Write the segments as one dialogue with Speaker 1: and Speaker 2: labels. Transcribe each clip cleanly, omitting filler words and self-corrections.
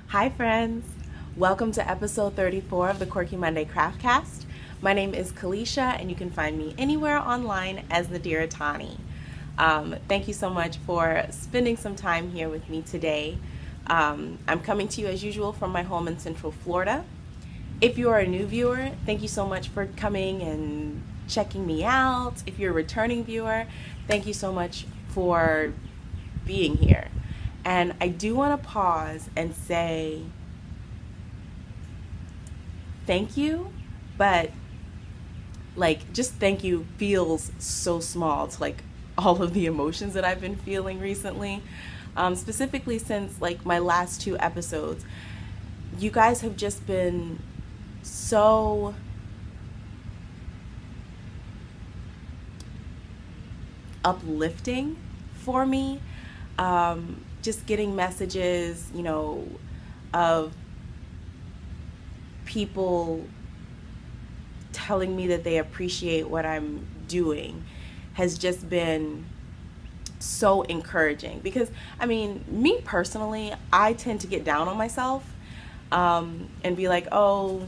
Speaker 1: Hi friends! Welcome to episode 34 of the Quirky Monday Craftcast. My name is Kalisha and you can find me anywhere online as Nadira Tani. Thank you so much for spending some time here with me today. I'm coming to you as usual from my home in Central Florida. If you are a new viewer, thank you so much for coming and checking me out. If you're a returning viewer, thank you so much for being here. And I do want to pause and say thank you, but just thank you feels so small to all of the emotions that I've been feeling recently, specifically since my last two episodes. You guys have just been so uplifting for me. Just getting messages, of people telling me that they appreciate what I'm doing has just been so encouraging. Because, me personally, I tend to get down on myself and be like, oh,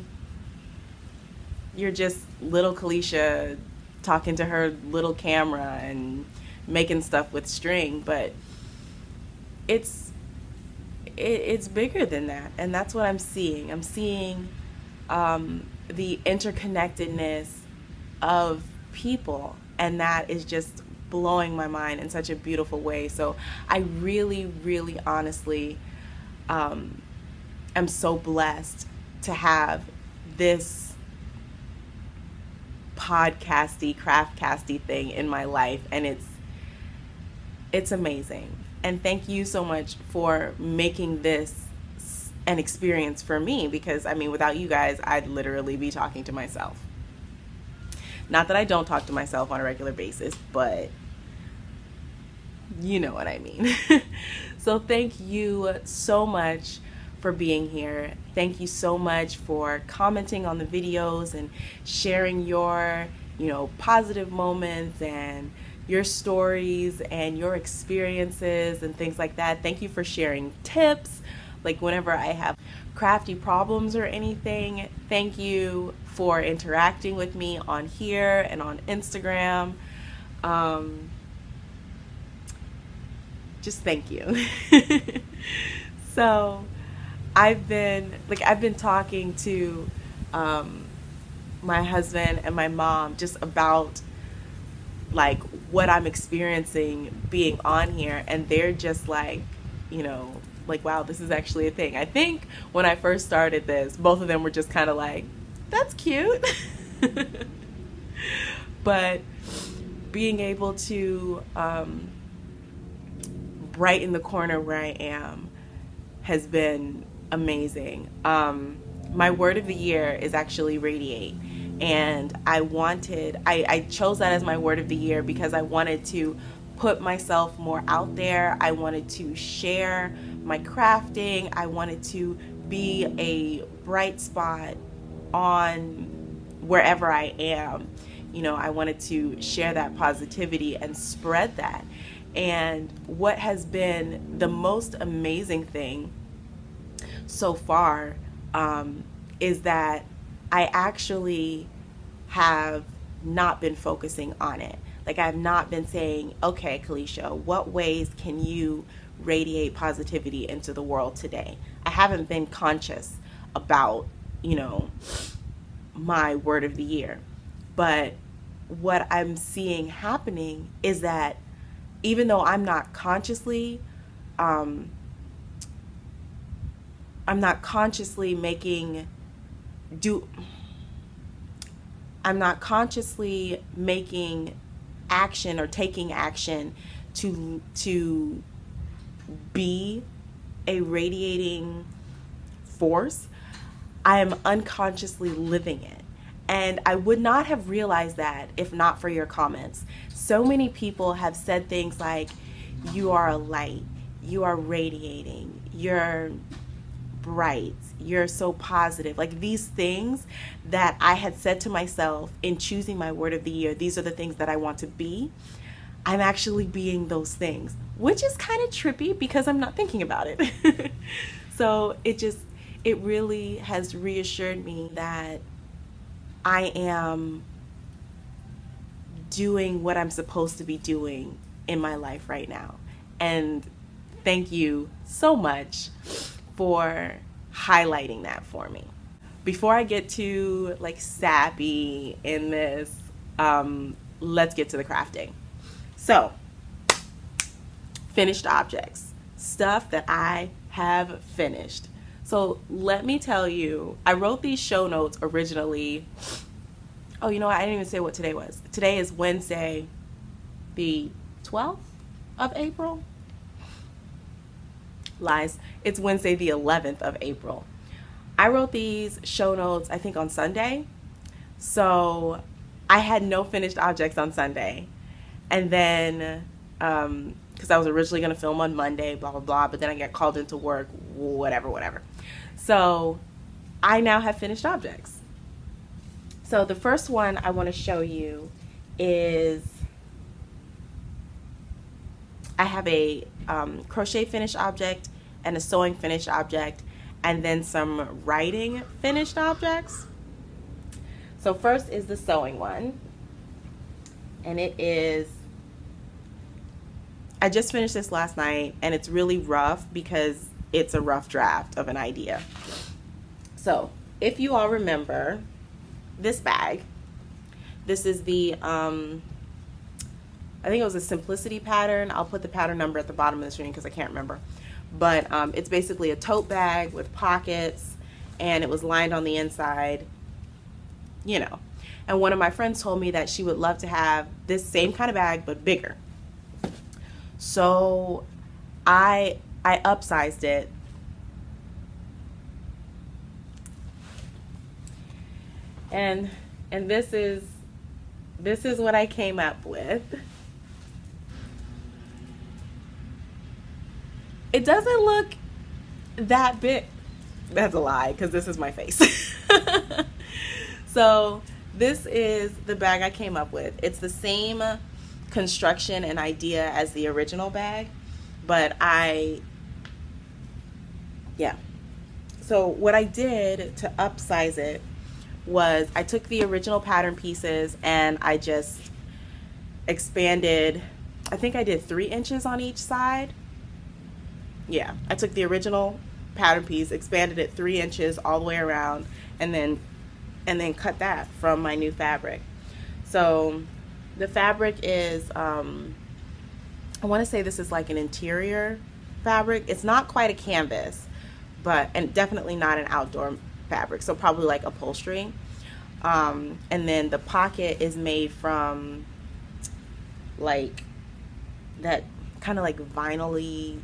Speaker 1: you're just little Kalisha talking to her little camera and making stuff with string, but it's bigger than that, and that's what I'm seeing. I'm seeing the interconnectedness of people, and that is just blowing my mind in such a beautiful way. So I really, really honestly am so blessed to have this podcasty, craftcasty thing in my life, and it's amazing. And thank you so much for making this an experience for me, because without you guys, I'd literally be talking to myself. Not that I don't talk to myself on a regular basis, but you know what I mean. So thank you so much for being here. Thank you so much for commenting on the videos and sharing your, positive moments and your stories and your experiences and things like that. Thank you for sharing tips. Whenever I have crafty problems or anything, thank you for interacting with me on here and on Instagram. Just thank you. So I've been talking to my husband and my mom just about what I'm experiencing being on here, and they're just wow, this is actually a thing. I think when I first started this, both of them were just kind of like, that's cute. But being able to brighten the corner where I am has been amazing. My word of the year is actually radiate. And I chose that as my word of the year because I wanted to put myself more out there. I wanted to share my crafting. I wanted to be a bright spot on wherever I am. I wanted to share that positivity and spread that. And what has been the most amazing thing so far is that I actually have not been focusing on it. I've not been saying, okay, Kalisha, what ways can you radiate positivity into the world today? I haven't been conscious about, my word of the year. But what I'm seeing happening is that even though I'm not consciously making action or taking action to be a radiating force. I am unconsciously living it. And I would not have realized that if not for your comments. So many people have said things like, you are a light, you are radiating, you're bright, you're so positive. These things that I had said to myself in choosing my word of the year, these are the things that I want to be. I'm actually being those things, which is kind of trippy because I'm not thinking about it. So it really has reassured me that I am doing what I'm supposed to be doing in my life right now. And thank you so much for highlighting that for me. Before I get too like sappy in this, let's get to the crafting. So, finished objects, stuff that I have finished. So let me tell you, I wrote these show notes originally. Oh, you know what? I didn't even say what today was. Today is Wednesday, the 12th of April. Lies. It's Wednesday, the 11th of April. I wrote these show notes, I think, on Sunday. So I had no finished objects on Sunday. And then, because I was originally going to film on Monday, blah, blah, blah, but then I got called into work, whatever. So I now have finished objects. So the first one I want to show you is I have a crochet finished object and a sewing finished object, and then some writing finished objects. So first is the sewing one, and it is, I just finished this last night, and it's really rough because it's a rough draft of an idea. So if you all remember this bag, this is the I think it was a simplicity pattern. I'll put the pattern number at the bottom of the screen because I can't remember. But it's basically a tote bag with pockets, and it was lined on the inside, you know. And one of my friends told me that she would love to have this same kind of bag but bigger. So I upsized it. And this is what I came up with. It doesn't look that big. That's a lie, because this is my face. So this is the bag I came up with. It's the same construction and idea as the original bag, but so what I did to upsize it was I took the original pattern pieces and I just expanded, I think I did 3 inches on each side. Yeah, I took the original pattern piece, expanded it 3 inches all the way around, and then cut that from my new fabric. So the fabric is, I want to say this is like an interior fabric. It's not quite a canvas, and definitely not an outdoor fabric, so probably like upholstery. And then the pocket is made from like that kind of like vinyl-y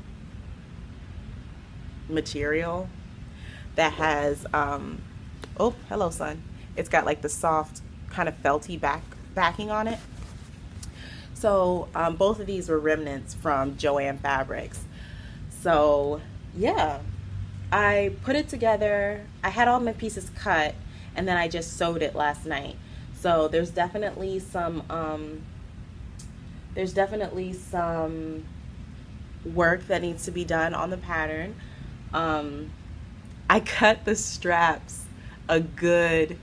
Speaker 1: material that has oh, hello sun. It's got like the soft kind of felty backing on it. So both of these were remnants from Joann Fabrics. So yeah, I put it together. I had all my pieces cut, and then I just sewed it last night. So there's definitely some work that needs to be done on the pattern. I cut the straps a good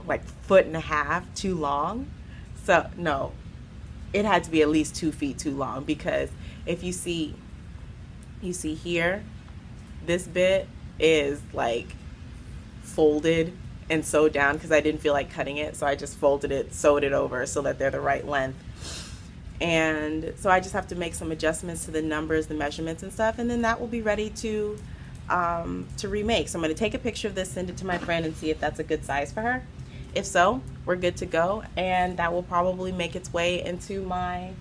Speaker 1: like 1.5 feet too long. So no, it had to be at least 2 feet too long, because if you see here, this bit is like folded and sewed down because I didn't feel like cutting it, so I just folded it, sewed it over so that they're the right length. And so I just have to make some adjustments to the numbers, the measurements and stuff, and then that will be ready to remake. So I'm going to take a picture of this, send it to my friend, and see if that's a good size for her. If so, we're good to go, and that will probably make its way into my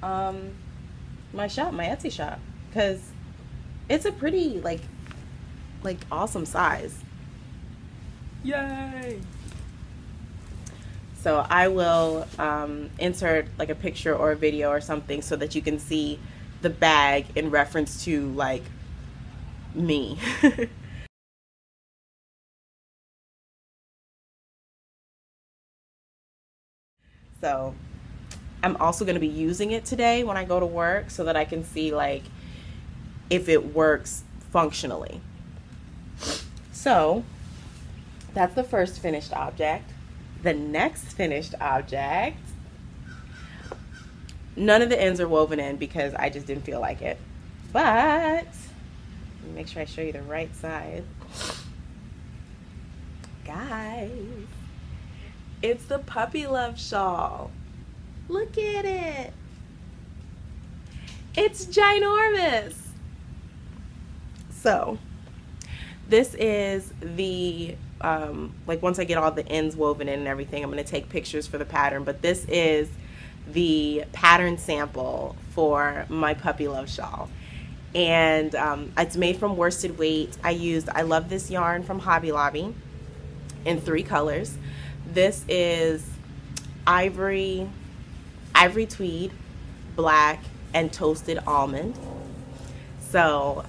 Speaker 1: my shop, my Etsy shop, because it's a pretty like awesome size. Yay! So I will insert like a picture or a video or something so that you can see the bag in reference to like me. So I'm also going to be using it today when I go to work so that I can see like if it works functionally. So that's the first finished object. The next finished object, none of the ends are woven in because I just didn't feel like it. But let me make sure I show you the right side. Guys, it's the Puppy Love shawl. Look at it. It's ginormous. So this is the like once I get all the ends woven in and everything, I'm going to take pictures for the pattern, but this is the pattern sample for my Puppy Love shawl. And it's made from worsted weight. I love this yarn from Hobby Lobby in 3 colors. This is ivory tweed, black, and toasted almond. So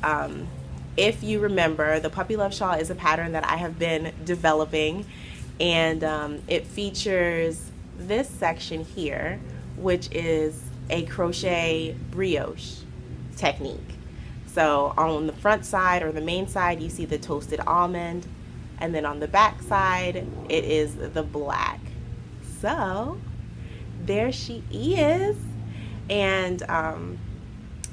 Speaker 1: if you remember, the Puppy Love shawl is a pattern that I have been developing, and it features this section here, which is a crochet brioche technique. So on the front side, or the main side, you see the toasted almond, and then on the back side it is the black. So there she is. And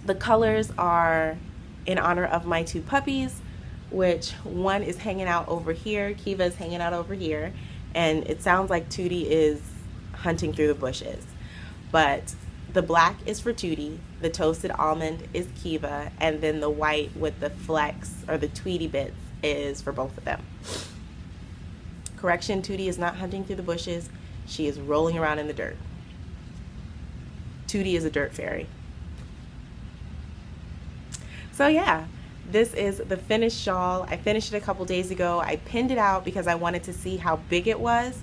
Speaker 1: the colors are in honor of my 2 puppies, which one is hanging out over here, Kiva is hanging out over here, and it sounds like Tootie is hunting through the bushes. But the black is for Tootie, the toasted almond is Kiva, and then the white with the flecks or the tweedy bits is for both of them. Correction, Tootie is not hunting through the bushes, she is rolling around in the dirt. Tootie is a dirt fairy. So yeah, this is the finished shawl. I finished it a couple days ago. I pinned it out because I wanted to see how big it was.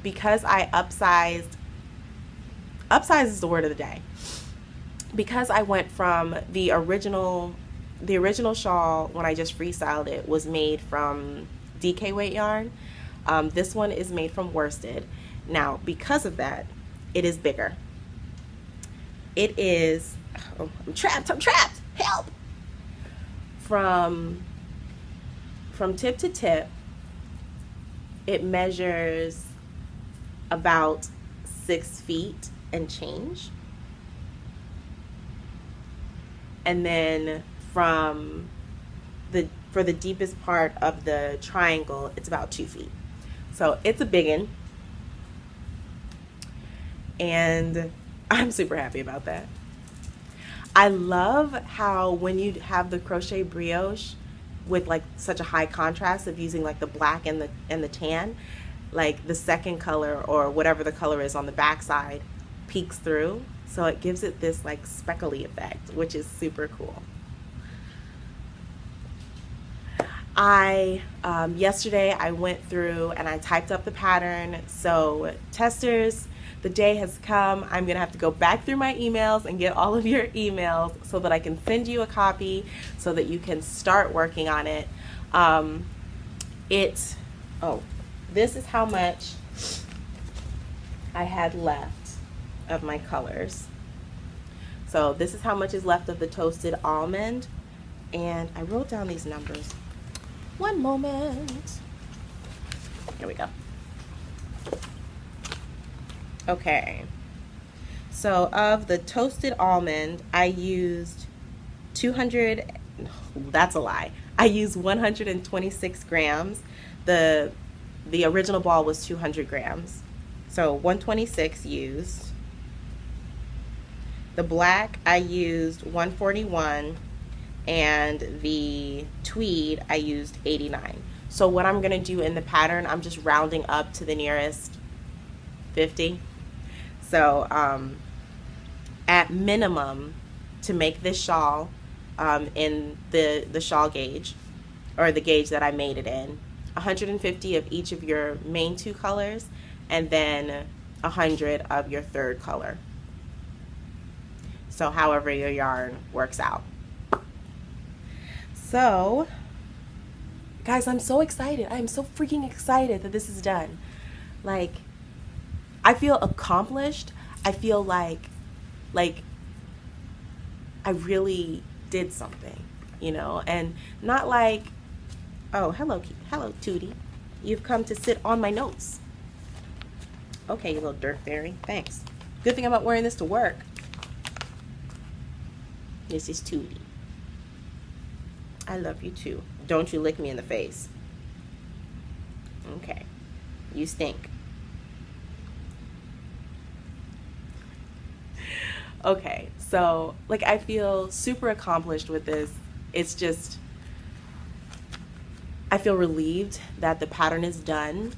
Speaker 1: Because I upsized is the word of the day. Because I went from the original shawl, when I just freestyled it, was made from DK weight yarn. This one is made from worsted. Now, because of that, it is bigger. It is, oh, I'm trapped, help! From tip to tip, it measures about 6 feet and change. And then for the deepest part of the triangle, it's about 2 feet. So it's a biggin. And I'm super happy about that. I love how when you have the crochet brioche with like such a high contrast of using like the black and the tan, like the second color or whatever the color is on the back side peeks through, so it gives it this like speckly effect, which is super cool. Yesterday I went through and I typed up the pattern. So testers, the day has come. I'm gonna have to go back through my emails and get all of your emails so that I can send you a copy so that you can start working on it. This is how much I had left of my colors. So this is how much is left of the toasted almond, and I wrote down these numbers. One moment. Here we go. Okay, so of the toasted almond, I used 200, that's a lie. I used 126 grams. The original ball was 200 grams. So 126 used. The black, I used 141, and the tweed, I used 89. So what I'm gonna do in the pattern, I'm just rounding up to the nearest 50. So at minimum, to make this shawl in the shawl gauge, or the gauge that I made it in, 150 of each of your main 2 colors, and then 100 of your 3rd color. So however your yarn works out. So guys, I'm so excited. I'm so freaking excited that this is done. Like, I feel accomplished. I feel like I really did something, you know, and not like, oh, hello Tootie, you've come to sit on my notes. Okay, you little dirt fairy, thanks. Good thing I'm not wearing this to work. This is Tootie. I love you too. Don't you lick me in the face. Okay, you stink. Okay, so like I feel super accomplished with this. It's just, I feel relieved that the pattern is done.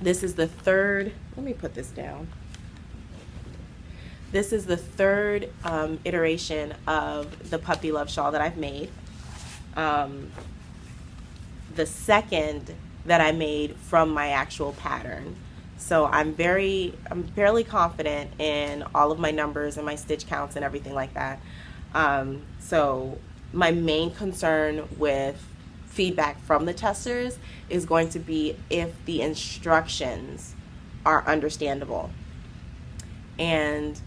Speaker 1: This is the third, let me put this down. This is the third iteration of the Puppy Love shawl that I've made. The second that I made from my actual pattern. So I'm fairly confident in all of my numbers and my stitch counts and everything like that. So my main concern with feedback from the testers is going to be if the instructions are understandable. And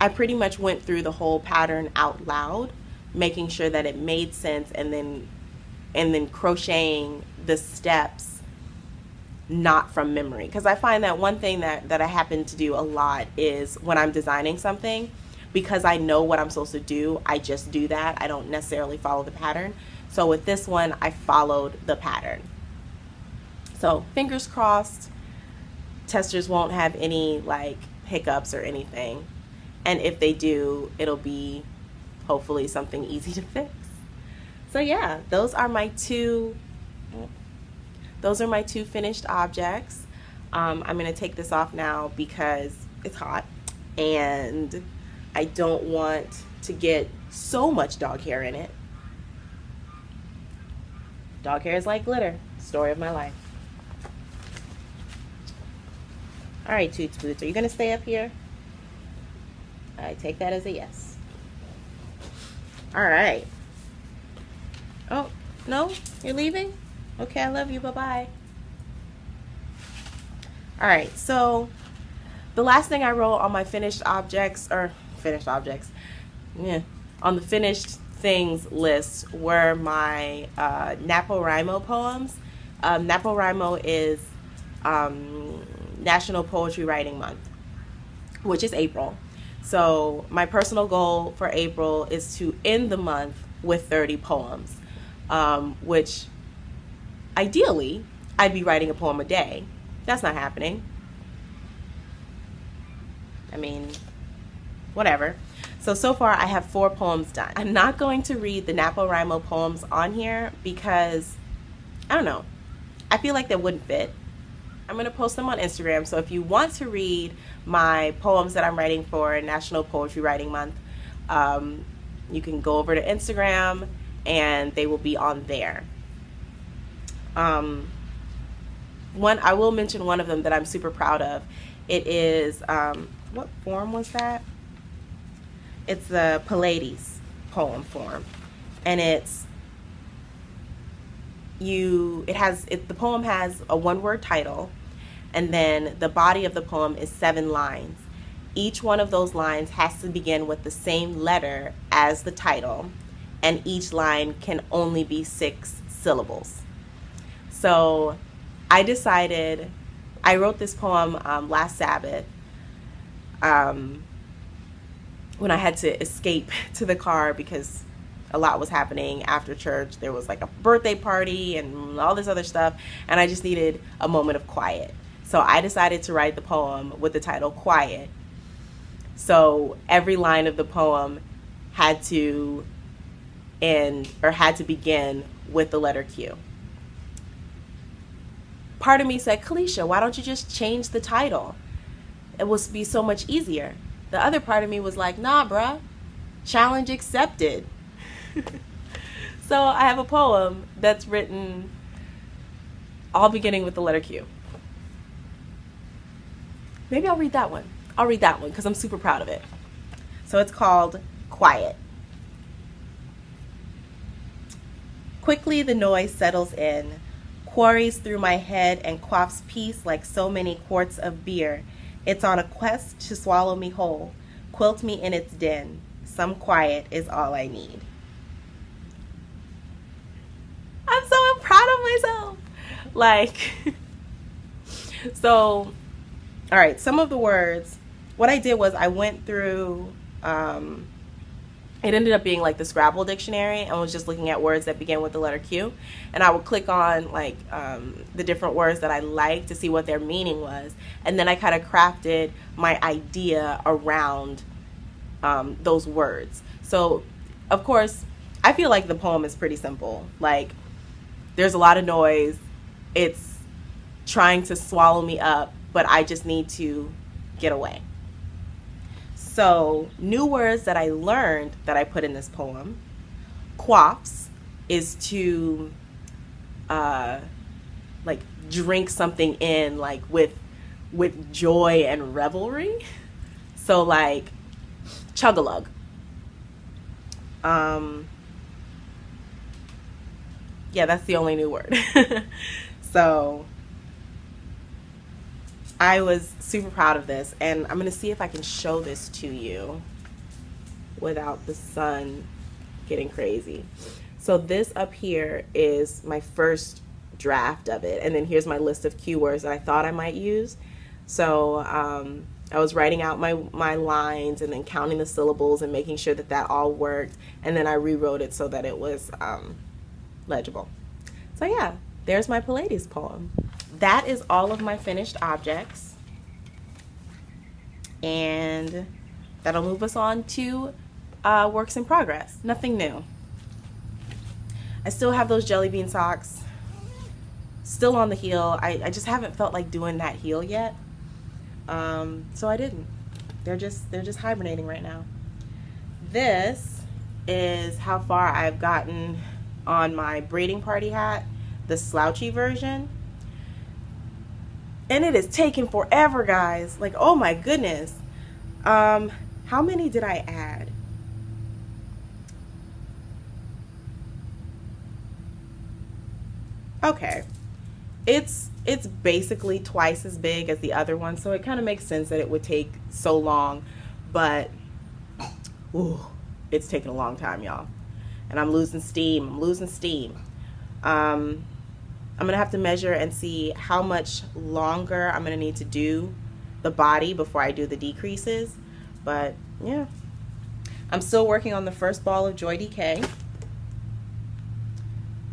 Speaker 1: I pretty much went through the whole pattern out loud, making sure that it made sense, and then crocheting the steps not from memory. Because I find that one thing that I happen to do a lot is when I'm designing something, because I know what I'm supposed to do, I just do that. I don't necessarily follow the pattern. So with this one, I followed the pattern. So fingers crossed, testers won't have any like hiccups or anything. And if they do, it'll be hopefully something easy to fix. So yeah, those are my two finished objects. I'm gonna take this off now because it's hot and I don't want to get so much dog hair in it. Dog hair is like glitter. Story of my life. All right, Toots Boots, are you gonna stay up here? I take that as a yes. All right. Oh, no? You're leaving? Okay, I love you. Bye-bye. All right, so the last thing I wrote on my finished objects, on the finished things list were my NaPoWriMo poems. NaPoWriMo is National Poetry Writing Month, which is April. So my personal goal for April is to end the month with 30 poems, which ideally I'd be writing a poem a day. That's not happening. I mean, whatever. So far I have 4 poems done. I'm not going to read the NaPoWriMo poems on here because, I don't know, I feel like they wouldn't fit. I'm going to post them on Instagram, so if you want to read my poems that I'm writing for National Poetry Writing Month, you can go over to Instagram and they will be on there. I will mention one of them that I'm super proud of. It is, what form was that? It's the Pallades poem form, and the poem has a one-word title, and then the body of the poem is 7 lines. Each one of those lines has to begin with the same letter as the title, and each line can only be 6 syllables. So I wrote this poem last Sabbath when I had to escape to the car because a lot was happening after church. There was like a birthday party and all this other stuff, and I just needed a moment of quiet. So I decided to write the poem with the title Quiet. So every line of the poem had to begin with the letter Q. Part of me said, Kalisha, why don't you just change the title? It would be so much easier. The other part of me was like, nah, bruh, challenge accepted. So I have a poem that's written all beginning with the letter Q. Maybe I'll read that one. I'll read that one because I'm super proud of it. So it's called Quiet. Quickly the noise settles in, quarries through my head and quaffs peace like so many quarts of beer. It's on a quest to swallow me whole, quilt me in its den, Some quiet is all I need. I'm so proud of myself. Like, so, all right, some of the words, what I did was I went through, it ended up being like the Scrabble dictionary, and was just looking at words that began with the letter Q. And I would click on like the different words that I liked to see what their meaning was. And then I kind of crafted my idea around those words. So, of course, I feel like the poem is pretty simple. Like, there's a lot of noise. It's trying to swallow me up, but I just need to get away. So, new words that I learned that I put in this poem. Quaffs is to like drink something in, like with joy and revelry. So like chug-a-lug. Yeah, that's the only new word. So I was super proud of this, and I'm going to see if I can show this to you without the sun getting crazy. So this up here is my first draft of it, and then here's my list of keywords that I thought I might use. So I was writing out my lines and then counting the syllables and making sure that that all worked, and then I rewrote it so that it was legible. So yeah, there's my Pallades poem. That is all of my finished objects, and that'll move us on to works in progress. Nothing new. I still have those jelly bean socks still on the heel. I just haven't felt like doing that heel yet, so I didn't. They're just hibernating right now. This is how far I've gotten on my braiding party hat, the slouchy version. And it is taking forever, guys. Like, oh my goodness. How many did I add? Okay. It's basically twice as big as the other one, so it kind of makes sense that it would take so long, but ooh, it's taking a long time, y'all. And I'm losing steam. I'm losing steam. I'm gonna have to measure and see how much longer I'm gonna need to do the body before I do the decreases. But yeah, I'm still working on the first ball of Joy Decay,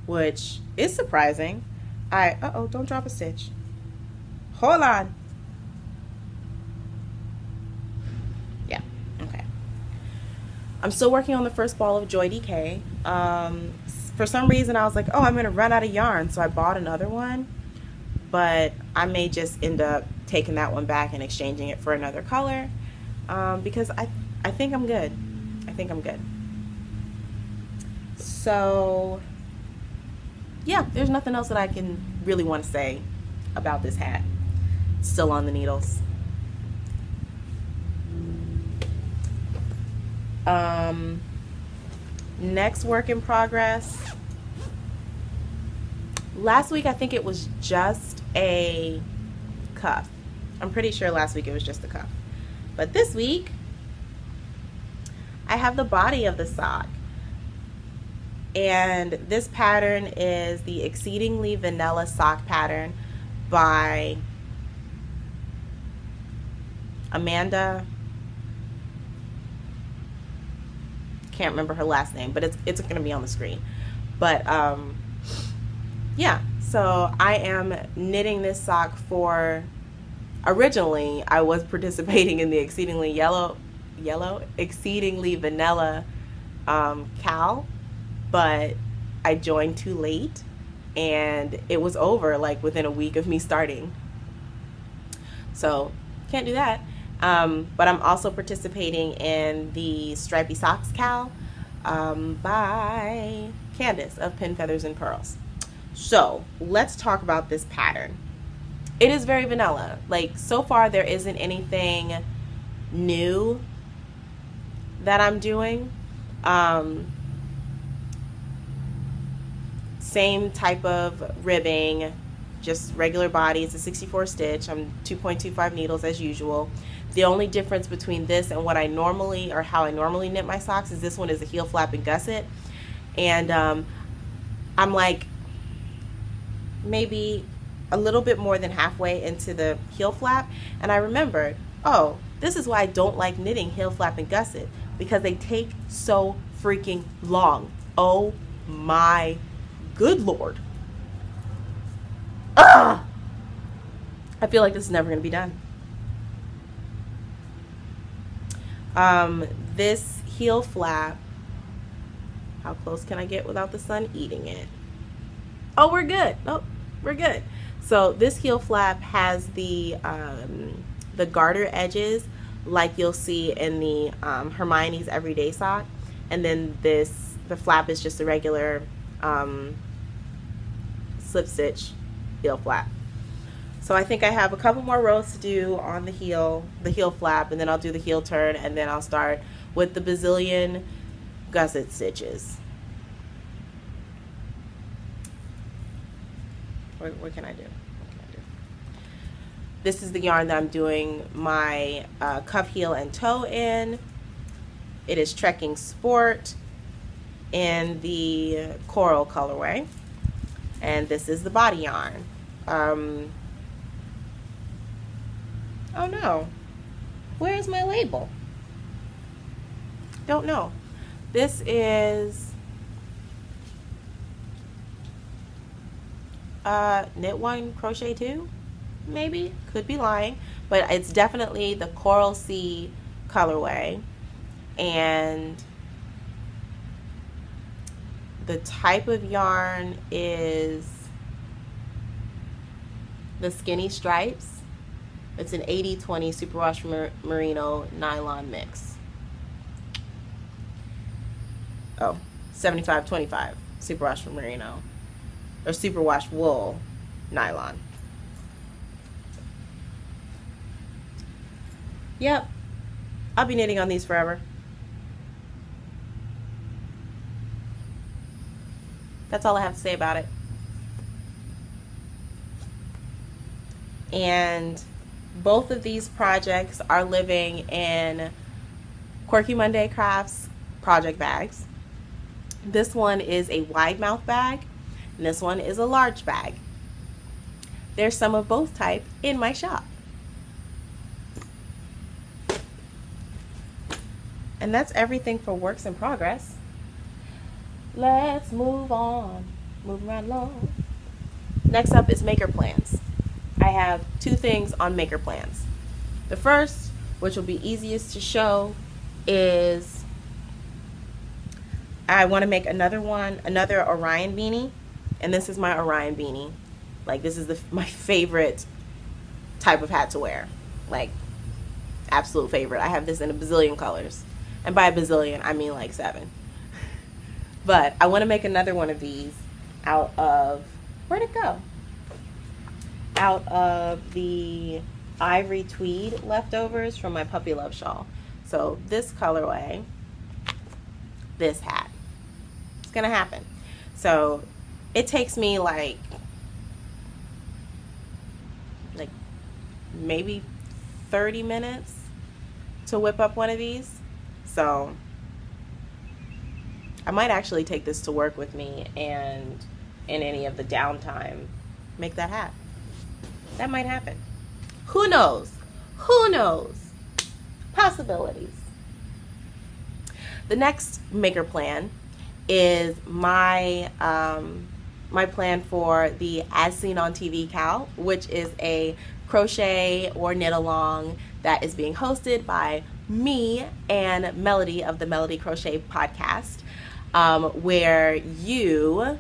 Speaker 1: which is surprising. Uh-oh, don't drop a stitch. Hold on. Yeah, okay. I'm still working on the first ball of Joy Decay. For some reason I was like, oh, I'm gonna run out of yarn, so I bought another one, but I may just end up taking that one back and exchanging it for another color, because I think I'm good. I think I'm good. So yeah, there's nothing else that I can really want to say about this hat. It's still on the needles. Next work in progress. Last week I think it was just a cuff. I'm pretty sure last week it was just a cuff. But this week I have the body of the sock. And this pattern is the Exceedingly Vanilla Sock pattern by Amanda. Can't remember her last name, but it's going to be on the screen. But yeah, so I am knitting this sock for, originally I was participating in the Exceedingly Exceedingly Vanilla cowl, but I joined too late and it was over like within a week of me starting. So can't do that. But I'm also participating in the Stripy Socks cowl by Candace of Pin Feathers and Pearls. So let's talk about this pattern. It is very vanilla. Like, so far there isn't anything new that I'm doing. Same type of ribbing, just regular body. It's a 64 stitch. I'm 2.25 needles as usual. The only difference between this and what I normally, or how I normally knit my socks, is this one is a heel flap and gusset. And I'm like maybe a little bit more than halfway into the heel flap, and I remembered, oh, this is why I don't like knitting heel flap and gusset, because they take so freaking long. Oh my good Lord. Ugh! I feel like this is never going to be done. This heel flap, how close can I get without the sun eating it? Oh, we're good. Oh, we're good. So this heel flap has the garter edges like you'll see in the Hermione's Everyday Sock, and then the flap is just a regular slip stitch heel flap. So I think I have a couple more rows to do on the heel flap, and then I'll do the heel turn, and then I'll start with the bazillion gusset stitches. What can I do? This is the yarn that I'm doing my cuff, heel, and toe in. It is Trekking Sport in the coral colorway, and this is the body yarn. Oh no, where's my label? Don't know. This is knit 1, crochet 2, maybe, could be lying, but it's definitely the Coral Sea colorway, and the type of yarn is the Skinny Stripes. It's an 80-20 superwash merino nylon mix. Oh, 75-25 superwash merino, or superwash wool nylon. Yep, I'll be knitting on these forever. That's all I have to say about it. And both of these projects are living in Quirky Monday Crafts project bags. This one is a wide mouth bag, and this one is a large bag. There's some of both type in my shop. And that's everything for works in progress. Let's move on. Move right along. Next up is maker plans. I have 2 things on maker plans. The first, which will be easiest to show, is I want to make another Orion beanie, and this is my Orion beanie. Like, this is my favorite type of hat to wear. Like, absolute favorite. I have this in a bazillion colors, and by a bazillion I mean like 7. But I want to make another one of these out of, where'd it go? Out of the ivory tweed leftovers from my Puppy Love shawl. So this colorway, this hat, it's gonna happen. So it takes me like maybe 30 minutes to whip up one of these. So I might actually take this to work with me, and in any of the downtime make that hat. That might happen. Who knows? Who knows? Possibilities. The next maker plan is my my plan for the As Seen on TV cowl, which is a crochet or knit along that is being hosted by me and Melody of the Melody Crochet podcast, where you,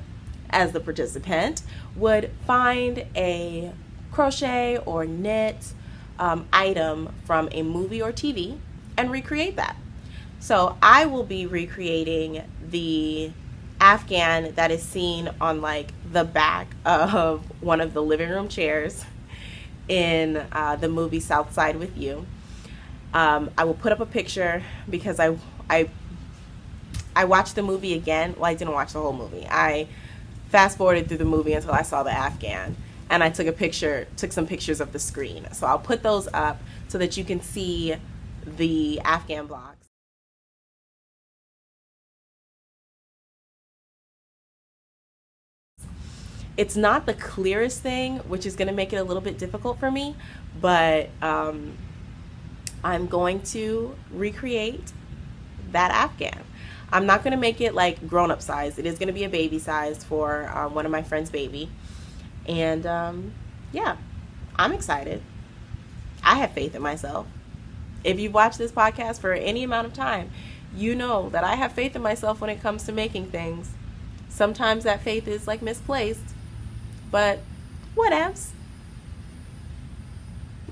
Speaker 1: as the participant, would find a crochet or knit item from a movie or TV and recreate that. So I will be recreating the Afghan that is seen on like the back of one of the living room chairs in the movie South Side with You. I will put up a picture because I watched the movie again. Well, I didn't watch the whole movie. I fast forwarded through the movie until I saw the Afghan, and I took some pictures of the screen. So I'll put those up so that you can see the Afghan blocks. It's not the clearest thing, which is going to make it a little bit difficult for me, but I'm going to recreate that Afghan. I'm not going to make it like grown-up size. It is going to be a baby size for one of my friend's baby. And yeah, I'm excited. I have faith in myself. If you've watched this podcast for any amount of time, you know that I have faith in myself when it comes to making things. Sometimes that faith is like misplaced, but whatevs.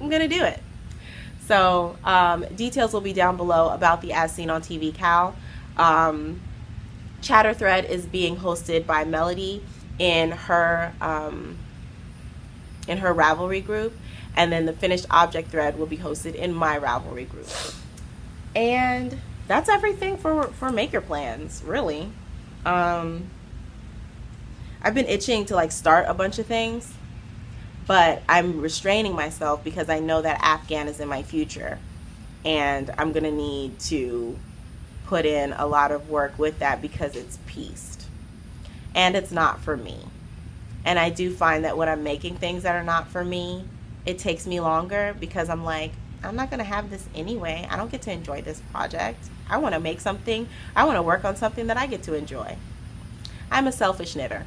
Speaker 1: I'm gonna do it. So details will be down below about the As Seen on TV cowl. Chatter thread is being hosted by Melody in her Ravelry group, and then the finished object thread will be hosted in my Ravelry group. And that's everything for maker plans, really. I've been itching to like start a bunch of things, but I'm restraining myself because I know that Afghan is in my future, and I'm gonna need to put in a lot of work with that because it's pieced and it's not for me. And I do find that when I'm making things that are not for me, it takes me longer because I'm like, I'm not gonna have this anyway. I don't get to enjoy this project. I want to make something. I want to work on something that I get to enjoy. I'm a selfish knitter.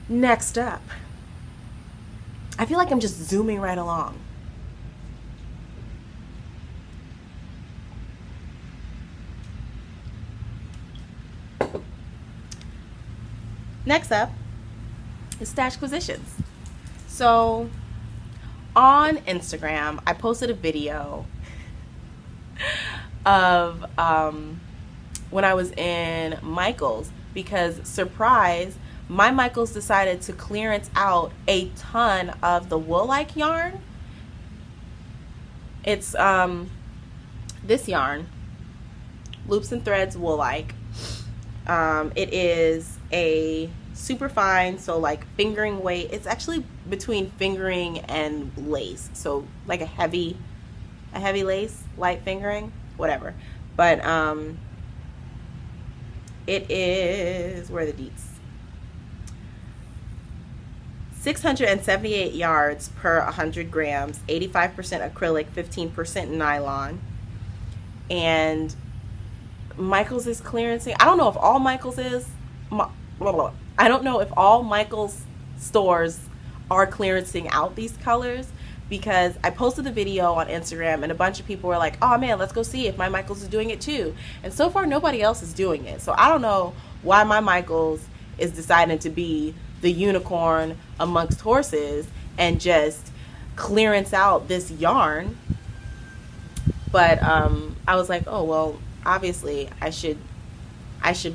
Speaker 1: Next up, I feel like I'm just zooming right along. Next up is Stashquisitions. So on Instagram, I posted a video of when I was in Michael's, because surprise, my Michael's decided to clearance out a ton of the wool-like yarn. It's this yarn, Loops and Threads wool-like. It is a super fine, so like fingering weight. It's actually between fingering and lace, so like a heavy lace, light fingering, whatever. But it is, where are the deets? 678 yards per 100 grams, 85% acrylic, 15% nylon. And Michael's is clearancing. I don't know if all Michael's is. I don't know if all Michael's stores are clearancing out these colors, because I posted the video on Instagram and a bunch of people were like, oh man, let's go see if my Michael's is doing it too. And so far nobody else is doing it. So I don't know why my Michael's is deciding to be the unicorn amongst horses and just clearance out this yarn. But I was like, oh well, obviously I should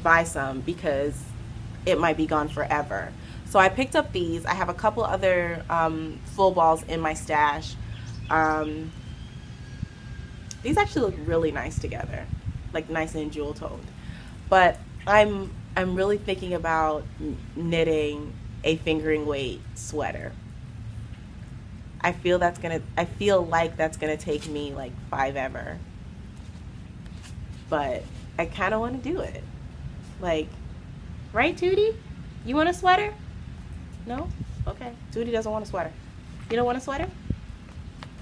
Speaker 1: buy some because it might be gone forever. So I picked up these. I have a couple other full balls in my stash. These actually look really nice together, like nice and jewel toned. But I'm really thinking about knitting a fingering weight sweater. I feel like that's gonna take me like forever. But I kind of want to do it. Like, right, Tootie? You want a sweater? No? Okay. Tootie doesn't want a sweater. You don't want a sweater?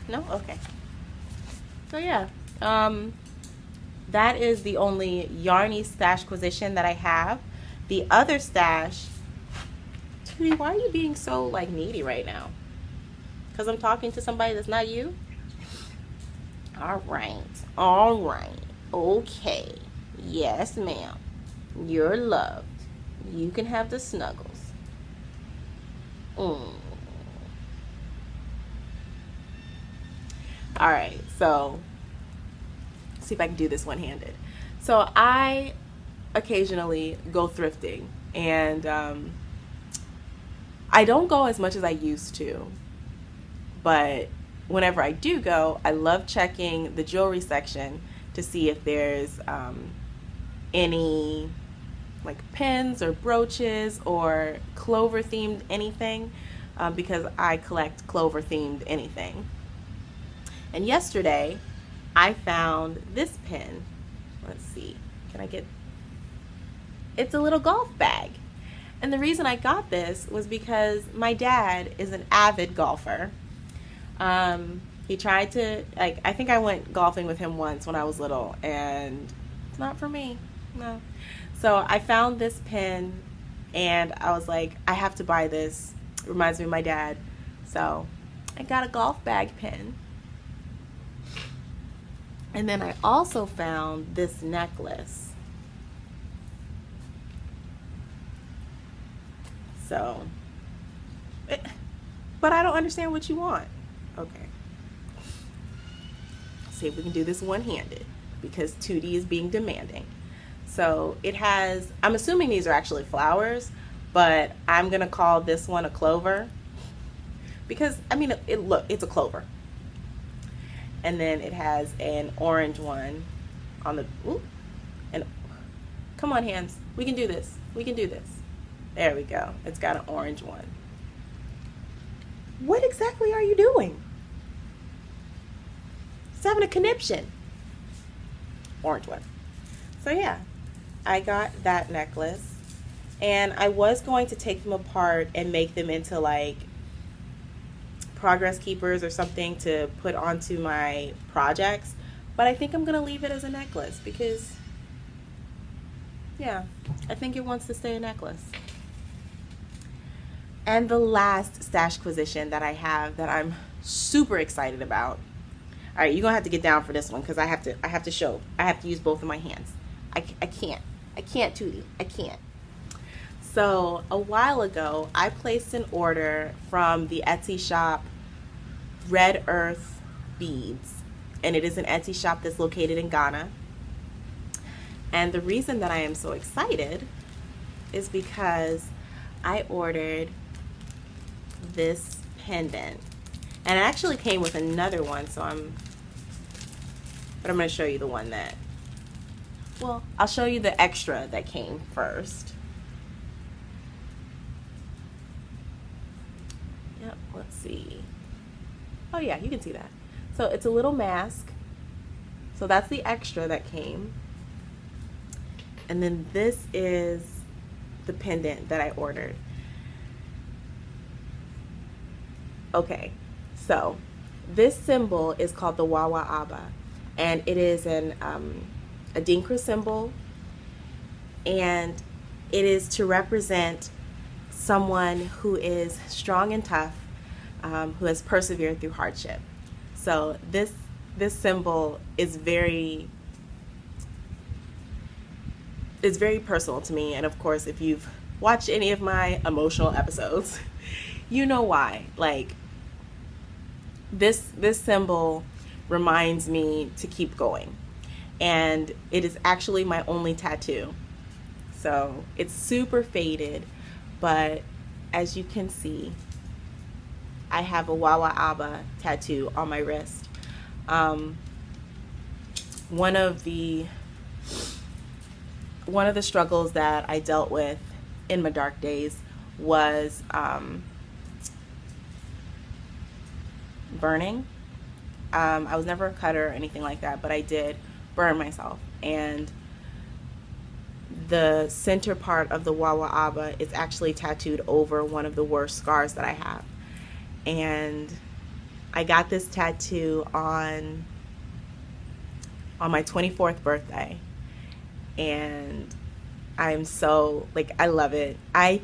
Speaker 1: No? Okay. So yeah, that is the only yarny stashquisition that I have. The other stash, Tootie, why are you being so like needy right now? Because I'm talking to somebody that's not you? All right, okay, yes ma'am, you're loved, you can have the snuggles. All right, so see if I can do this one-handed. So I occasionally go thrifting, and I don't go as much as I used to, but whenever I do go, I love checking the jewelry section to see if there's any like pins or brooches or clover themed anything, because I collect clover themed anything. And yesterday I found this pin. Let's see, can I get, it's a little golf bag. And the reason I got this was because my dad is an avid golfer. He tried to, like, I think I went golfing with him once when I was little, and it's not for me, no. So I found this pin, and I was like, I have to buy this. It reminds me of my dad. So I got a golf bag pin. And then I also found this necklace. So, but I don't understand what you want. Okay. See if we can do this one-handed, because 2D is being demanding. So it has, I'm assuming these are actually flowers, but I'm gonna call this one a clover, because I mean, look, it's a clover. And then it has an orange one on the, ooh, and come on, hands, we can do this, we can do this. There we go, it's got an orange one. What exactly are you doing? It's having a conniption. Orange one. So yeah, I got that necklace, and I was going to take them apart and make them into like progress keepers or something to put onto my projects, but I think I'm gonna leave it as a necklace because, yeah, I think it wants to stay a necklace. And the last stash acquisition that I have that I'm super excited about. All right, you're gonna have to get down for this one because I have to use both of my hands. I can't, Tootie, I can't. So a while ago, I placed an order from the Etsy shop Red Earth Beads, and it is an Etsy shop that's located in Ghana. And the reason that I am so excited is because I ordered this pendant, and it actually came with another one, so I'm going to show you the one that, well, I'll show you the extra that came first. Yep, let's see. Oh yeah, you can see that. So it's a little mask. So that's the extra that came. And then this is the pendant that I ordered. Okay, so this symbol is called the Wawa Aba, and it is an a Dinkra symbol, and it is to represent someone who is strong and tough, who has persevered through hardship. So this symbol is very personal to me, and of course, if you've watched any of my emotional episodes, you know why. Like, this symbol reminds me to keep going, and it is actually my only tattoo. So it's super faded, but as you can see, I have a Wawa Aba tattoo on my wrist. One of the struggles that I dealt with in my dark days was burning. I was never a cutter or anything like that, but I did burn myself, and the center part of the Wawa Aba is actually tattooed over one of the worst scars that I have. And I got this tattoo on my 24th birthday, and I'm so, like, I love it. I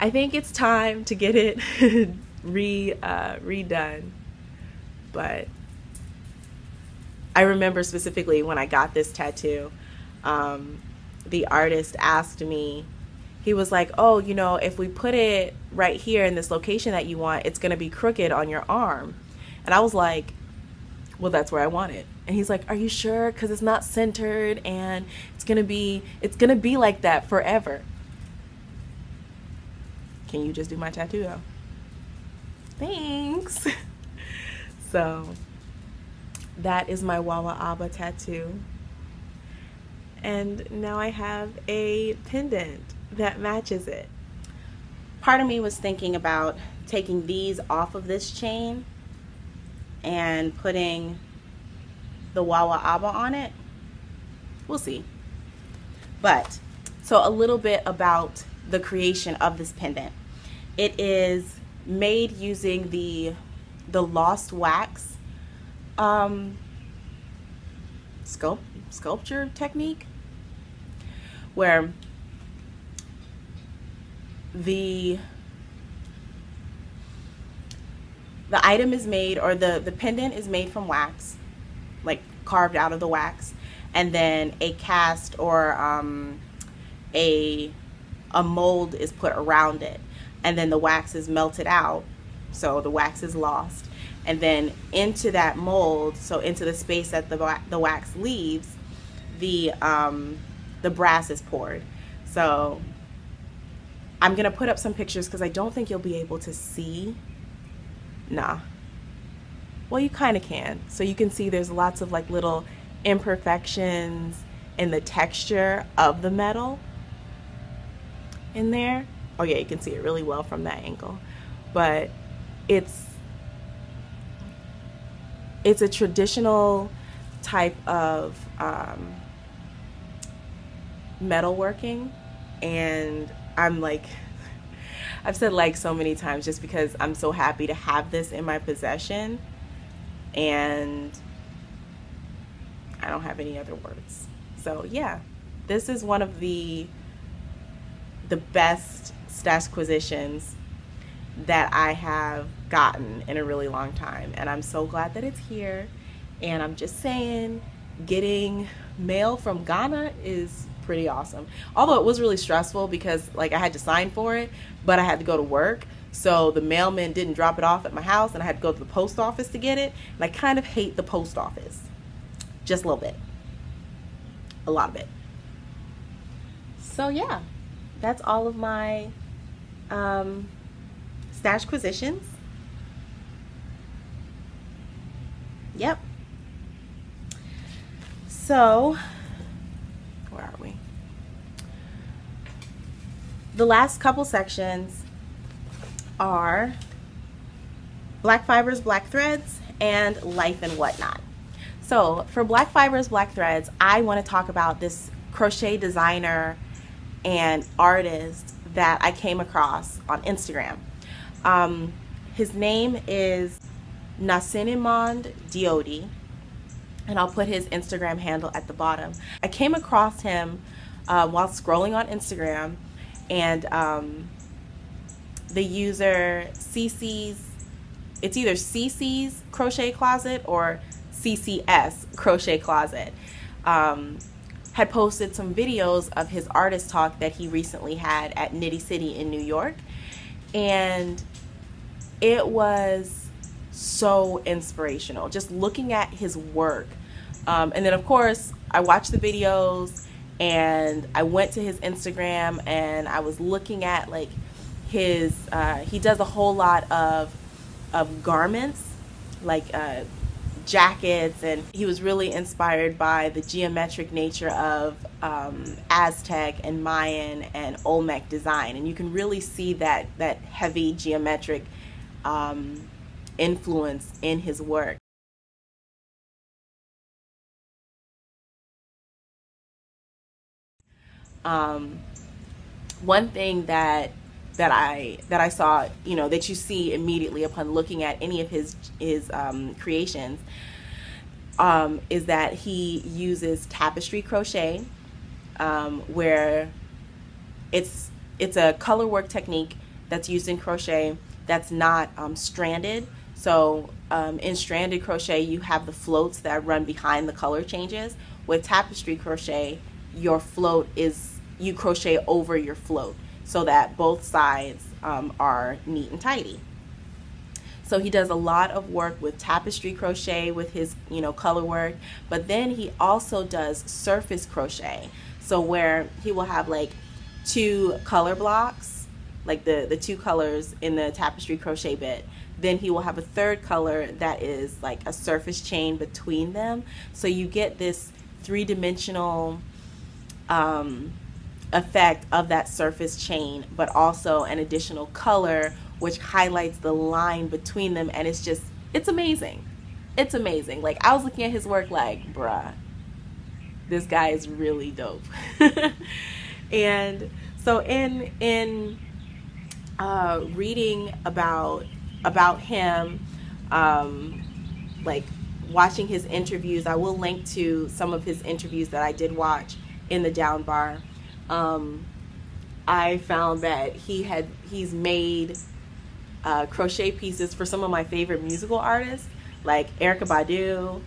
Speaker 1: think it's time to get it redone. But I remember specifically when I got this tattoo, the artist asked me, he was like, oh, you know, if we put it right here in this location that you want, it's going to be crooked on your arm. And I was like, well, that's where I want it. And he's like, are you sure? Because it's not centered, and it's going to be like that forever. Can you just do my tattoo though? Thanks. So that is my Wawa Aba tattoo. and now I have a pendant that matches it. Part of me was thinking about taking these off of this chain and putting the Wawa Aba on it. We'll see. But, so a little bit about the creation of this pendant. It is made using the Lost Wax sculpture technique, where the item is made, or the pendant is made from wax, like carved out of the wax, and then a cast or a mold is put around it, and then the wax is melted out, so the wax is lost, and then into that mold, so into the space that the wax leaves, the brass is poured. So I'm gonna put up some pictures because I don't think you'll be able to see. Nah. Well, you kind of can. So you can see there's lots of like little imperfections in the texture of the metal in there. Oh yeah, you can see it really well from that angle. But it's a traditional type of metalworking, and I'm like, I've said like so many times just because I'm so happy to have this in my possession, and I don't have any other words. So yeah, this is one of the best stash acquisitions that I have gotten in a really long time, and I'm so glad that it's here. And I'm just saying, getting mail from Ghana is pretty awesome. Although it was really stressful because like I had to sign for it, but I had to go to work, so the mailman didn't drop it off at my house, and I had to go to the post office to get it, and I kind of hate the post office. Just a little bit. A lot of it. So yeah, that's all of my stash acquisitions. Yep. So, where are we? The last couple sections are black fibers, black threads, and life and whatnot. So for black fibers, black threads, I want to talk about this crochet designer and artist that I came across on Instagram. His name is Nacinimod Deodee, and I'll put his Instagram handle at the bottom. I came across him while scrolling on Instagram, and the user CC's, it's either CC's Crochet Closet or CCS Crochet Closet, had posted some videos of his artist talk that he recently had at Nitty City in New York, and it was so inspirational just looking at his work. And then of course I watched the videos, and I went to his Instagram, and I was looking at like his he does a whole lot of garments, like jackets, and he was really inspired by the geometric nature of Aztec and Mayan and Olmec design, and you can really see that heavy geometric influence in his work. One thing that I saw, you know, that you see immediately upon looking at any of his creations, is that he uses tapestry crochet, where it's a color work technique that's used in crochet that's not stranded. So in stranded crochet you have the floats that run behind the color changes. With tapestry crochet, your float is, you crochet over your float so that both sides are neat and tidy. So he does a lot of work with tapestry crochet with his, you know, color work, but then he also does surface crochet. So where he will have like two color blocks, like the two colors in the tapestry crochet bit. Then he will have a third color that is like a surface chain between them. So you get this three-dimensional effect of that surface chain, but also an additional color which highlights the line between them, and it's amazing. It's amazing. Like, I was looking at his work like, bruh, this guy is really dope. And so in reading about him, like watching his interviews, I will link to some of his interviews that I did watch in the down bar. I found that he's made crochet pieces for some of my favorite musical artists, like Erykah Badu,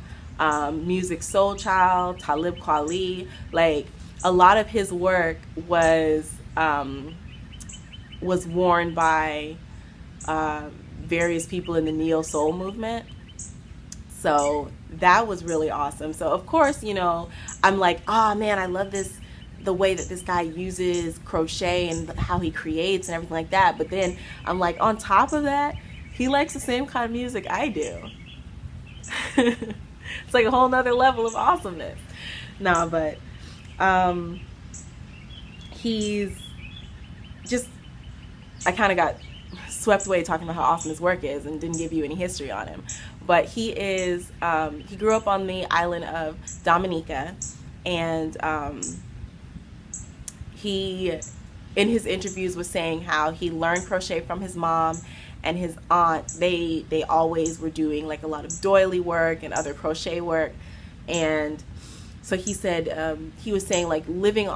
Speaker 1: Music Soul Child, Talib Kweli. Like, a lot of his work was worn by various people in the neo soul movement. So that was really awesome. So of course, you know, I'm like, oh man, I love the way that this guy uses crochet and how he creates and everything like that. But then I'm like, on top of that, he likes the same kind of music I do. It's like a whole nother level of awesomeness. No, but he's just, I kind of got swept away talking about how awesome his work is and didn't give you any history on him. But he is, he grew up on the island of Dominica, and he, in his interviews, was saying how he learned crochet from his mom and his aunt. They always were doing like a lot of doily work and other crochet work. And so he said, he was saying, like, living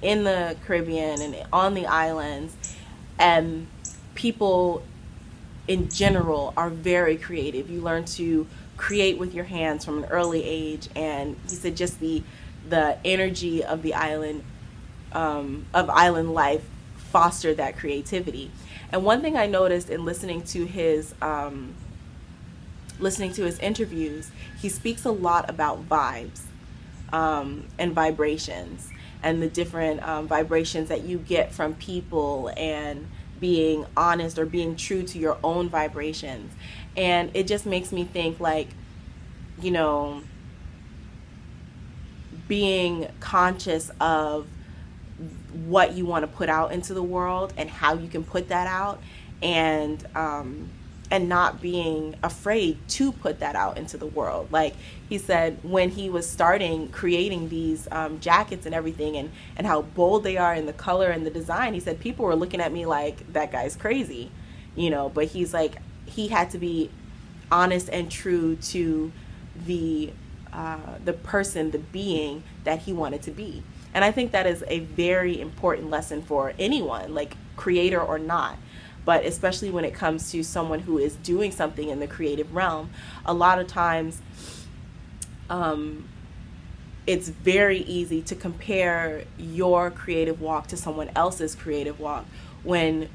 Speaker 1: in the Caribbean and on the islands, and people in general are very creative. You learn to create with your hands from an early age. And he said just the energy of the island, of island life, fostered that creativity. And one thing I noticed in listening to his interviews, he speaks a lot about vibes and vibrations, and the different vibrations that you get from people, and being honest or being true to your own vibrations. And it just makes me think, like, you know, being conscious of what you want to put out into the world and how you can put that out, and not being afraid to put that out into the world. Like he said, when he was starting creating these jackets and everything, and how bold they are in the color and the design, he said people were looking at me like, that guy's crazy, you know. But he's like, he had to be honest and true to the person, the being that he wanted to be. And I think that is a very important lesson for anyone, like creator or not. But especially when it comes to someone who is doing something in the creative realm, a lot of times it's very easy to compare your creative walk to someone else's creative walk, when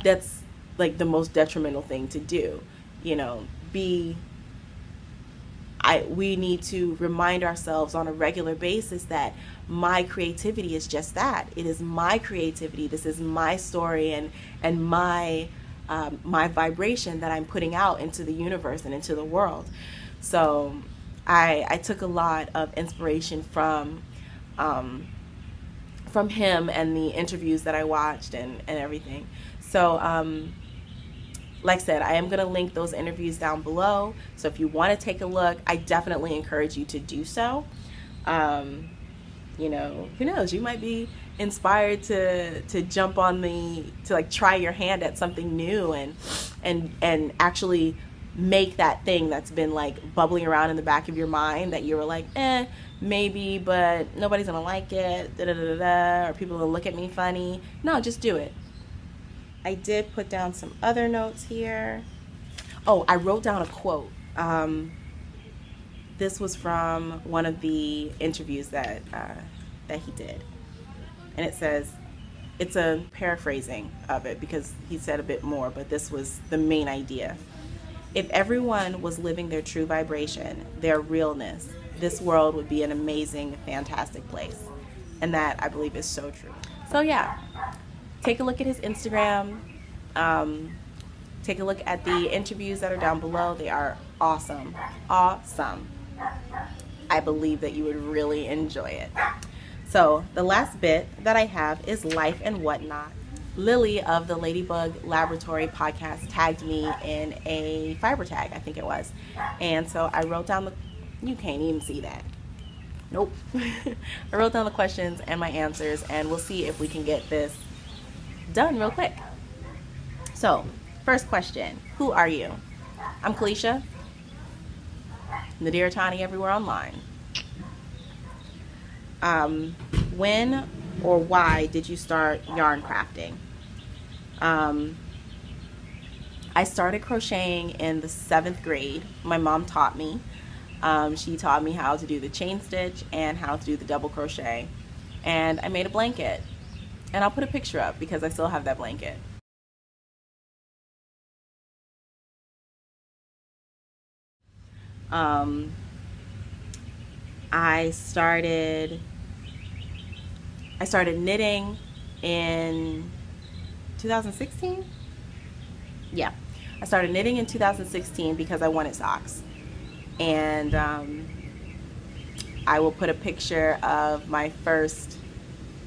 Speaker 1: that's like the most detrimental thing to do. You know, we need to remind ourselves on a regular basis that my creativity is just that. It is my creativity. This is my story and my vibration that I'm putting out into the universe and into the world. So I took a lot of inspiration from him and the interviews that I watched and everything. So like I said, I am going to link those interviews down below. So if you want to take a look, I definitely encourage you to do so. You know, who knows, you might be inspired to jump on to like try your hand at something new and actually make that thing that's been like bubbling around in the back of your mind that you were like, maybe, but nobody's gonna like it, or people will look at me funny. No, just do it. I did put down some other notes here. Oh, I wrote down a quote. This was from one of the interviews that he did. And it says, it's a paraphrasing of it because he said a bit more, but this was the main idea. If everyone was living their true vibration, their realness, this world would be an amazing, fantastic place. And that, I believe, is so true. So yeah, take a look at his Instagram. Take a look at the interviews that are down below. They are awesome. Awesome. I believe that you would really enjoy it. So the last bit that I have is Life and Whatnot. Lily of the Ladybug Laboratory podcast tagged me in a fiber tag, I think it was. And so I wrote down you can't even see that. Nope. I wrote down the questions and my answers, and we'll see if we can get this done real quick. So, first question, who are you? I'm Kalisha, Nadir Tani everywhere online. When or why did you start yarn crafting? I started crocheting in the 7th grade. My mom taught me. She taught me how to do the chain stitch and how to do the double crochet. And I made a blanket. And I'll put a picture up because I still have that blanket. I started knitting in 2016. Yeah, I started knitting in 2016 because I wanted socks. And I will put a picture of my first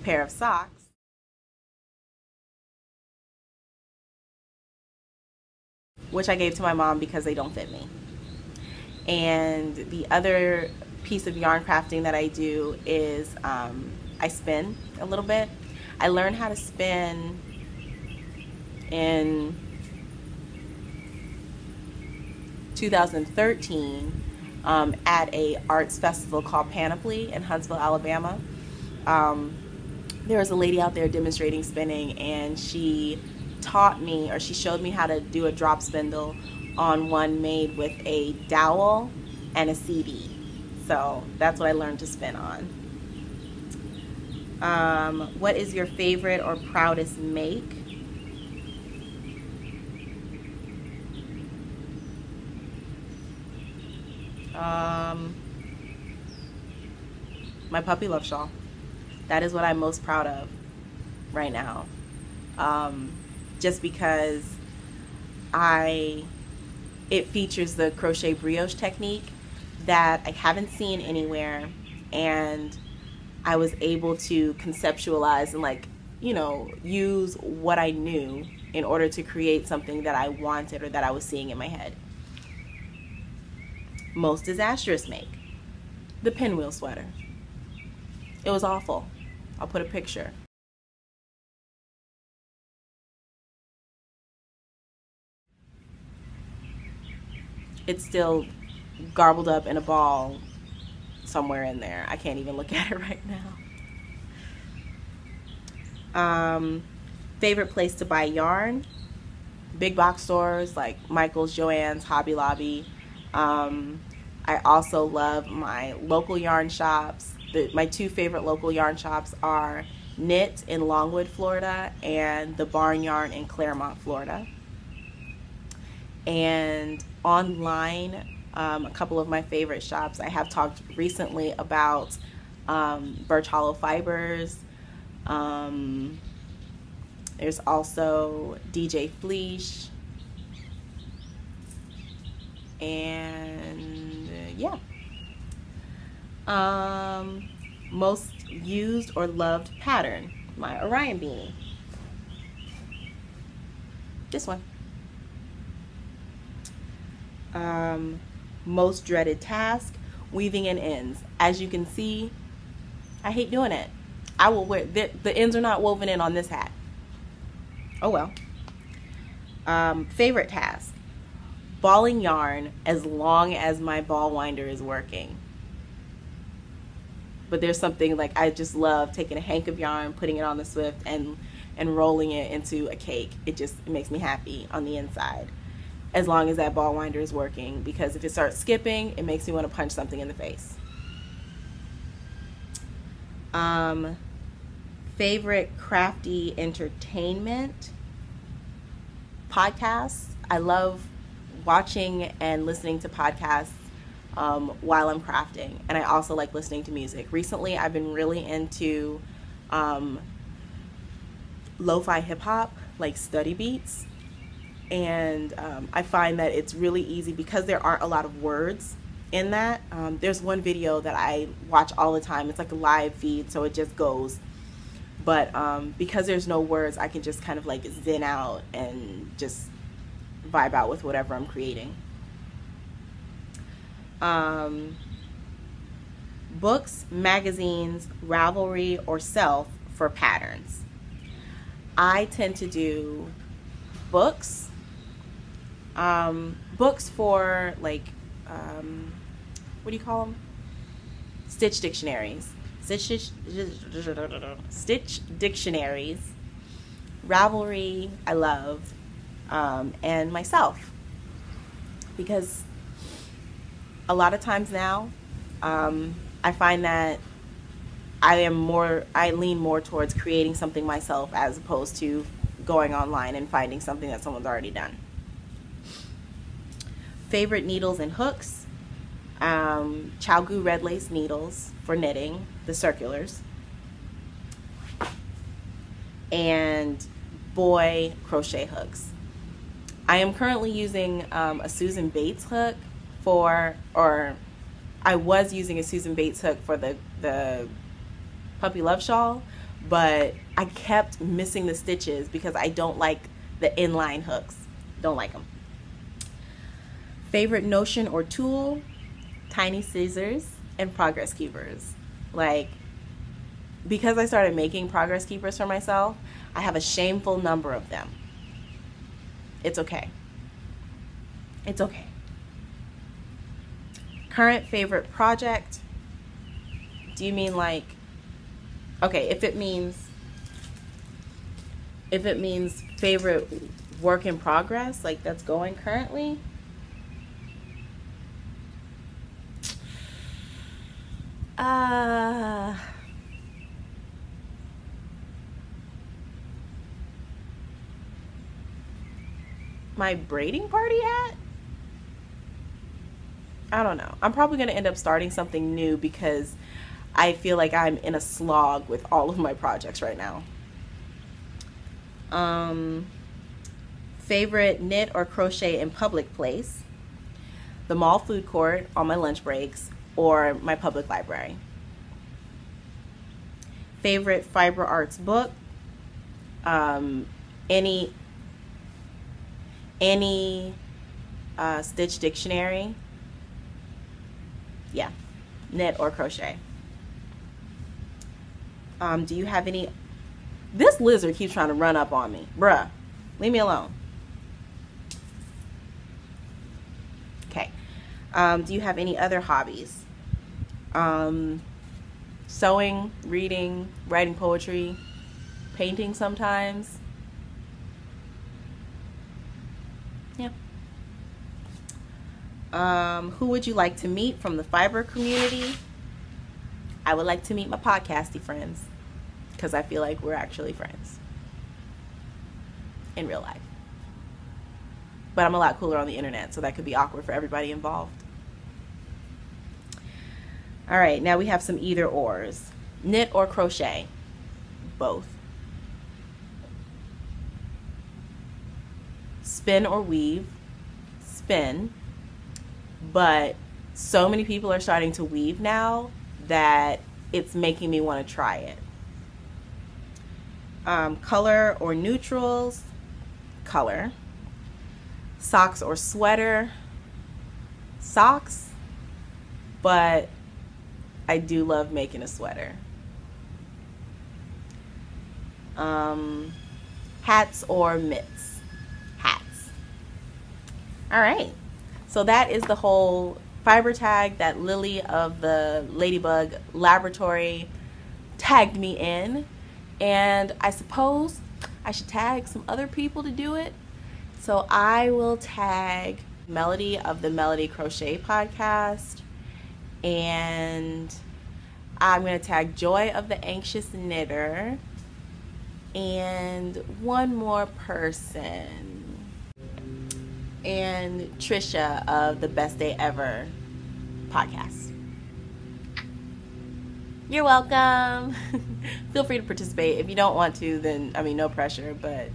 Speaker 1: pair of socks. Which I gave to my mom because they don't fit me. And the other piece of yarn crafting that I do is I spin a little bit. I learned how to spin in 2013 at a arts festival called Panoply in Huntsville, Alabama. There was a lady out there demonstrating spinning, and she taught me, or she showed me how to do a drop spindle on one made with a dowel and a CD. So that's what I learned to spin on. What is your favorite or proudest make? My puppy love shawl. That is what I'm most proud of right now. Just because it features the crochet brioche technique that I haven't seen anywhere, and I was able to conceptualize and use what I knew in order to create something that I wanted or that I was seeing in my head. Most disastrous make, the pinwheel sweater. It was awful. I'll put a picture. It's still garbled up in a ball somewhere in there. I can't even look at it right now. Favorite place to buy yarn? Big box stores like Michael's, Joann's, Hobby Lobby. I also love my local yarn shops. My two favorite local yarn shops are Knit in Longwood, Florida, and the Barn Yarn in Claremont, Florida. And online, a couple of my favorite shops. I have talked recently about Birch Hollow Fibers. There's also DJ Fleesh. And yeah. Most used or loved pattern, my Orion beanie. This one. Most dreaded task, weaving in ends. As you can see, I hate doing it. I will wear the ends are not woven in on this hat. Oh well. Favorite task, balling yarn as long as my ball winder is working. But there's something like, I just love taking a hank of yarn, putting it on the Swift, and rolling it into a cake. It makes me happy on the inside, as long as that ball winder is working, because if it starts skipping, it makes me want to punch something in the face. Favorite crafty entertainment? Podcasts. I love watching and listening to podcasts while I'm crafting, and I also like listening to music. Recently, I've been really into lo-fi hip-hop, like study beats, and I find that it's really easy because there aren't a lot of words in that. There's one video that I watch all the time. It's like a live feed, so it just goes. But because there's no words, I can just kind of like zen out and just vibe out with whatever I'm creating. Books, magazines, Ravelry, or Self for patterns. I tend to do books. Books for like, what do you call them? Stitch dictionaries. Stitch dictionaries. Ravelry, I love. And myself. Because a lot of times now, I find that I lean more towards creating something myself as opposed to going online and finding something that someone's already done. Favorite needles and hooks. Chalgu red lace needles for knitting, the circulars. And boy crochet hooks. I am currently using a Susan Bates hook I was using a Susan Bates hook for the Puppy Love Shawl, but I kept missing the stitches because I don't like the inline hooks. Don't like them. Favorite notion or tool, tiny scissors and progress keepers. Like, because I started making progress keepers for myself, I have a shameful number of them. It's okay. It's okay. Current favorite project. Do you mean like, okay, if it means favorite work in progress, like that's going currently, my braiding party hat? I don't know. I'm probably going to end up starting something new because I feel like I'm in a slog with all of my projects right now. Favorite knit or crochet in public place, the mall food court on my lunch breaks, or my public library. Favorite fiber arts book, any Stitch dictionary. Yeah, knit or crochet. Do you have any? This lizard keeps trying to run up on me. Bruh, leave me alone. Okay. Do you have any other hobbies? Sewing, reading, writing poetry, painting sometimes. Yeah. Who would you like to meet from the fiber community? I would like to meet my podcasty friends because I feel like we're actually friends in real life. But I'm a lot cooler on the internet, so that could be awkward for everybody involved. All right, now we have some either ors. Knit or crochet? Both. Spin or weave? Spin. But so many people are starting to weave now that it's making me want to try it. Color or neutrals? Color. Socks or sweater? Socks. But I do love making a sweater. Hats or mitts? Hats. All right. So that is the whole fiber tag that Lily of the Ladybug Laboratory tagged me in. And I suppose I should tag some other people to do it. So I will tag Melody of the Melody Crochet Podcast. And I'm going to tag Joy of the Anxious Knitter. And one more person. And Trisha of the Best Day Ever Podcast. You're welcome. Feel free to participate. If you don't want to, then, I mean, no pressure, but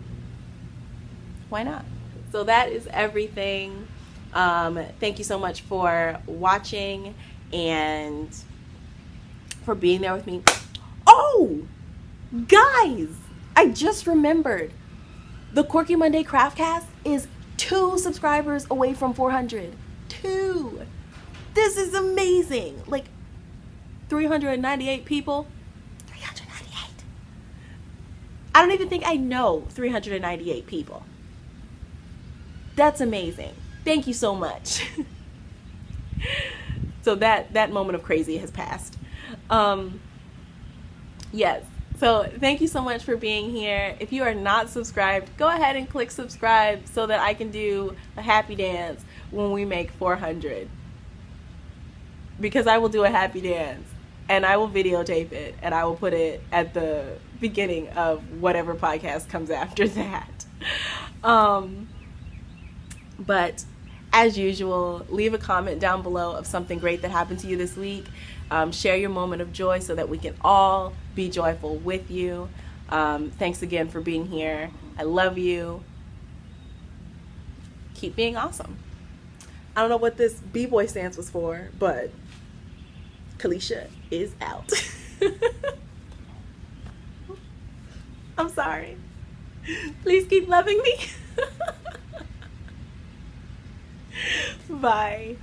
Speaker 1: why not? So that is everything. Thank you so much for watching and for being there with me. Oh, guys, I just remembered. The Quirky Monday Craftcast is 2 subscribers away from 400. 2. This is amazing. Like 398 people. 398. I don't even think I know 398 people. That's amazing. Thank you so much. So that moment of crazy has passed. Yes. So thank you so much for being here. If you are not subscribed, go ahead and click subscribe so that I can do a happy dance when we make 400. Because I will do a happy dance and I will videotape it and I will put it at the beginning of whatever podcast comes after that. But as usual, leave a comment down below of something great that happened to you this week. Share your moment of joy so that we can all be joyful with you. Thanks again for being here. I love you. Keep being awesome. I don't know what this B-boy stance was for, but Kalisha is out. I'm sorry. Please keep loving me. Bye.